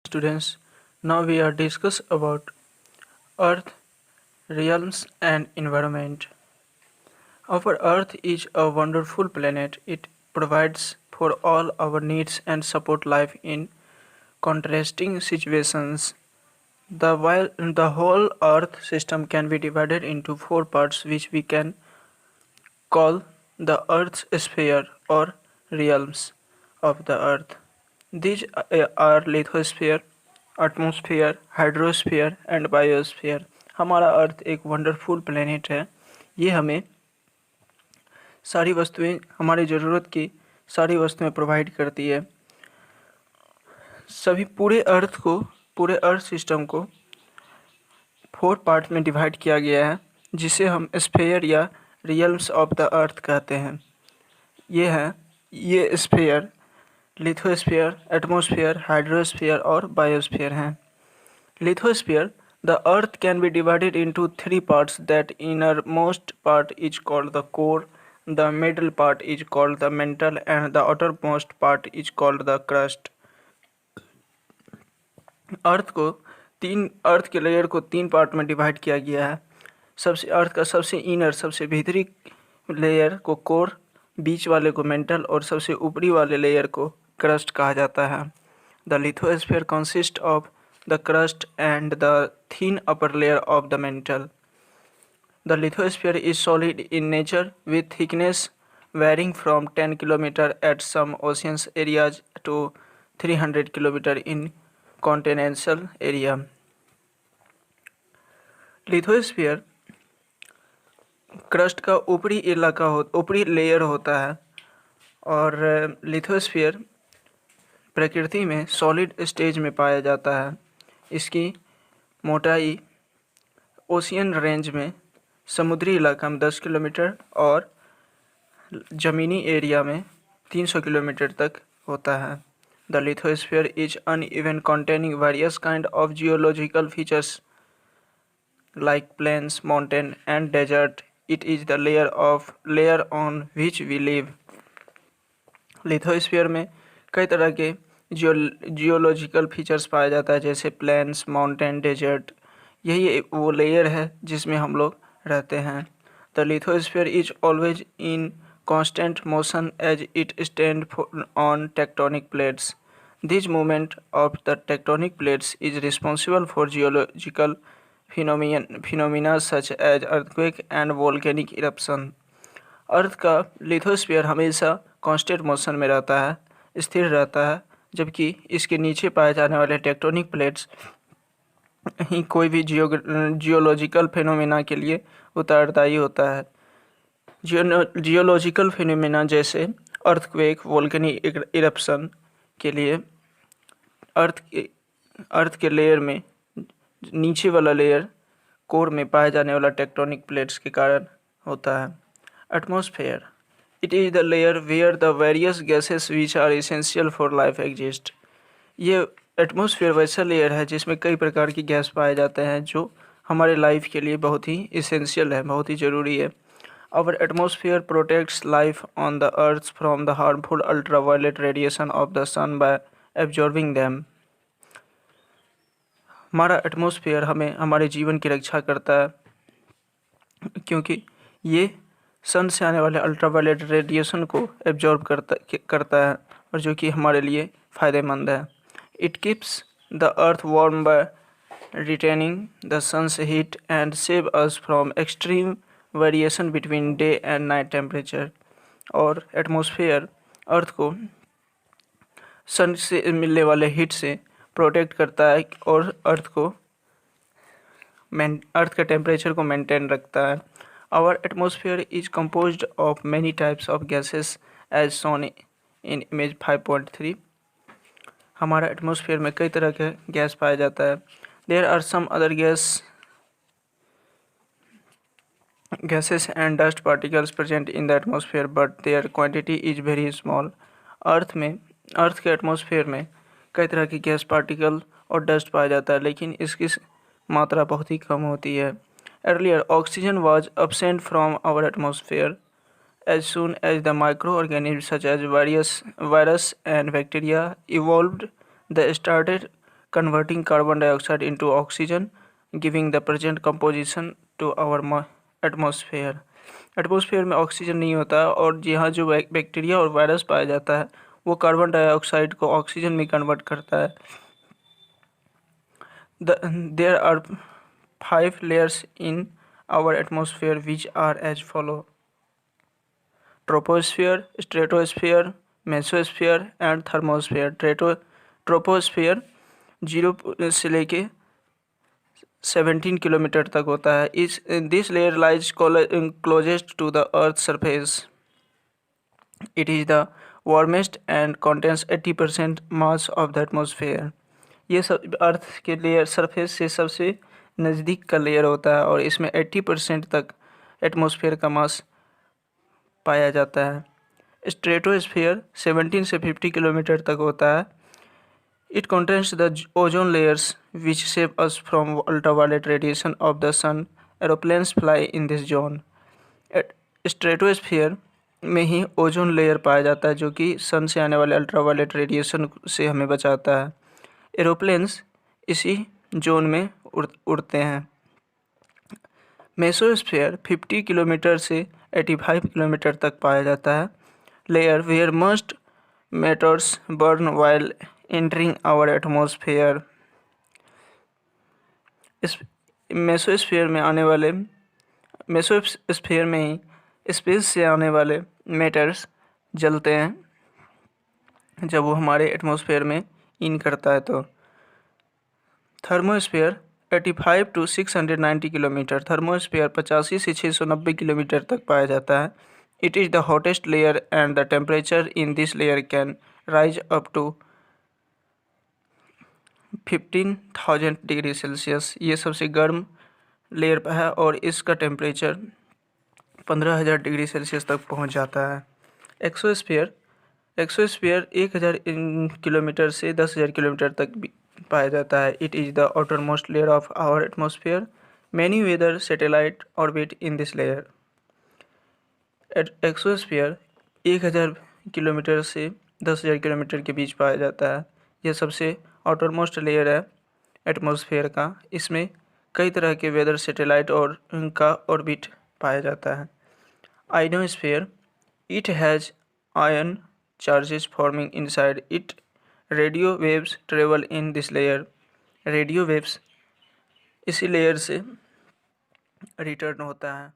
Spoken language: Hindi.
students. Now we are discuss about Earth, realms and environment. Our Earth is a wonderful planet. It provides for all our needs and support life in contrasting situations. While the whole Earth system can be divided into four parts which we can call the Earth's sphere or realms of the Earth. These are lithosphere, atmosphere, hydrosphere and biosphere. हमारा अर्थ एक वंडरफुल प्लेनेट है। ये हमें सारी वस्तुएं, हमारी ज़रूरत की सारी वस्तुएं प्रोवाइड करती है। सभी पूरे अर्थ सिस्टम को 4 पार्ट में डिवाइड किया गया है, जिसे हम स्फीयर या रियल्म्स ऑफ द अर्थ कहते हैं। ये स्फीयर लिथोस्फीयर, एटमॉस्फेयर, हाइड्रोस्फीयर और बायोस्फीयर हैं। Lithosphere, the Earth can be divided into 3 parts. That innermost part is called the core, the middle part is called the mantle, and the outermost part is called the crust. अर्थ के लेयर को 3 पार्ट में डिवाइड किया गया है। अर्थ का सबसे भीतरी लेयर को कोर, बीच वाले को मेंटल और सबसे ऊपरी वाले लेयर को क्रस्ट कहा जाता है। The lithosphere consist of the crust and the thin upper layer of the mantle. The lithosphere is solid in nature with thickness varying from 10 km at some oceans areas to 300 km in continental area. Lithosphere crust का ऊपरी लेयर होता है और लिथोस्फीयर प्रकृति में सॉलिड स्टेज में पाया जाता है। इसकी मोटाई ओशियन रेंज में समुद्री इलाका में 10 किलोमीटर और ज़मीनी एरिया में 300 किलोमीटर तक होता है। The lithosphere is uneven containing various kind of geological features like plains, mountain and desert. It is the layer on which we live. Lithosphere में कई तरह के जियोलॉजिकल फीचर्स पाया जाता है, जैसे प्लेन्स, माउंटेन, डेजर्ट। यही वो लेयर है जिसमें हम लोग रहते हैं। The lithosphere is always in constant motion as it stand on tectonic plates. This movement of the tectonic plates is responsible for geological phenomena such as earthquake and volcanic eruption. Earth का लिथोस्फीयर हमेशा कांस्टेंट मोशन में रहता है, स्थिर रहता है, जबकि इसके नीचे पाए जाने वाले टेक्टोनिक प्लेट्स ही कोई भी जियोलॉजिकल फिनोमेना के लिए उत्तरदायी होता है। जियोलॉजिकल फिनोमेना जैसे अर्थक्वेक, वोल्केनिक इरप्शन के लिए अर्थ के लेयर में नीचे वाला लेयर कोर में पाए जाने वाला टेक्टोनिक प्लेट्स के कारण होता है। Atmosphere, it is the layer where the various gases which are essential for life exist. ये एटमॉस्फेयर वैसा लेयर है जिसमें कई प्रकार की गैस पाए जाते हैं जो हमारे लाइफ के लिए बहुत ही इसेंशियल है, बहुत ही ज़रूरी है। Our atmosphere protects life on the earth from the harmful ultraviolet radiation of the sun by absorbing them. हमारा एटमॉस्फेयर हमें हमारे जीवन की रक्षा करता है, क्योंकि ये सन से आने वाले अल्ट्रावायलेट रेडिएशन को एब्जॉर्ब करता है और जो कि हमारे लिए फ़ायदेमंद है। It keeps the earth warm by retaining the sun's heat and save us from extreme variation between day and night temperature. और एटमॉस्फेयर अर्थ को सन से मिलने वाले हीट से प्रोटेक्ट करता है और अर्थ का टेम्परेचर को मेंटेन रखता है। Our atmosphere is composed of many types of gases as shown in image 5.3. हमारा एटमॉस्फेयर में कई तरह के गैस पाया जाता है। There are some other gases and dust particles present in the atmosphere, but their quantity is very small. अर्थ के एटमॉस्फेयर में कई तरह की गैस पार्टिकल और डस्ट पाया जाता है, लेकिन इसकी मात्रा बहुत ही कम होती है। Earlier, oxygen was absent from our atmosphere. As soon as the microorganisms such as virus and bacteria evolved, they started converting carbon dioxide into oxygen, giving the present composition to our atmosphere. Atmosphere में ऑक्सीजन नहीं होता है और यहाँ जो बैक्टीरिया और वायरस पाया जाता है वो कार्बन डाइऑक्साइड को ऑक्सीजन में कन्वर्ट करता है. There are 5 layers in our atmosphere which are as follow: troposphere, stratosphere, mesosphere and thermosphere. Troposphere 0 से लेके 17 किलोमीटर तक होता है. This layer lies closest to the earth surface. It is the warmest and contains 80% mass of the atmosphere. ये सब अर्थ के लेयर सरफेस से सबसे नज़दीक का लेयर होता है और इसमें 80% तक एटमॉस्फेयर का मास पाया जाता है. स्ट्रेटोस्फियर 17 से 50 किलोमीटर तक होता है. It contains the ozone layers which save us from ultraviolet radiation of the sun. Aeroplanes fly in this zone. Stratosphere में ही ओजोन लेयर पाया जाता है जो कि सन से आने वाले अल्ट्रावायलेट रेडिएशन से हमें बचाता है. एरोप्लेन्स इसी जोन में उड़ते हैं. मेसोस्फीयर 50 किलोमीटर से 85 किलोमीटर तक पाया जाता है. Layer where most meteors burn while entering our atmosphere. इस मेसोस्फीयर में ही स्पेस से आने वाले मैटर्स जलते हैं जब वो हमारे एटमॉस्फेयर में इन करता है. तो थर्मोस्फीयर 85 to 690 किलोमीटर. थर्मोस्फीयर 85 से 690 किलोमीटर तक पाया जाता है. It is the hottest layer and the temperature in this layer can rise up to 15,000 degree Celsius. ये सबसे गर्म लेयर है और इसका टेम्परेचर 15,000 डिग्री सेल्सियस तक पहुंच जाता है. एक्सोस्फीयर 1,000 किलोमीटर से 10,000 किलोमीटर तक भी पाया जाता है. It is the outermost layer of our atmosphere. Many weather satellite orbit in this layer. Exosphere 1,000 kilometre से 10,000 किलोमीटर के बीच पाया जाता है. यह सबसे आउटर मोस्ट लेयर है एटमॉस्फेयर का. इसमें कई तरह के वेदर सैटेलाइट और उनका ऑर्बिट पाया जाता है. Ionosphere it has ion charges forming inside it. Radio waves travel in this layer. Radio waves इसी लेयर से रिटर्न होता है.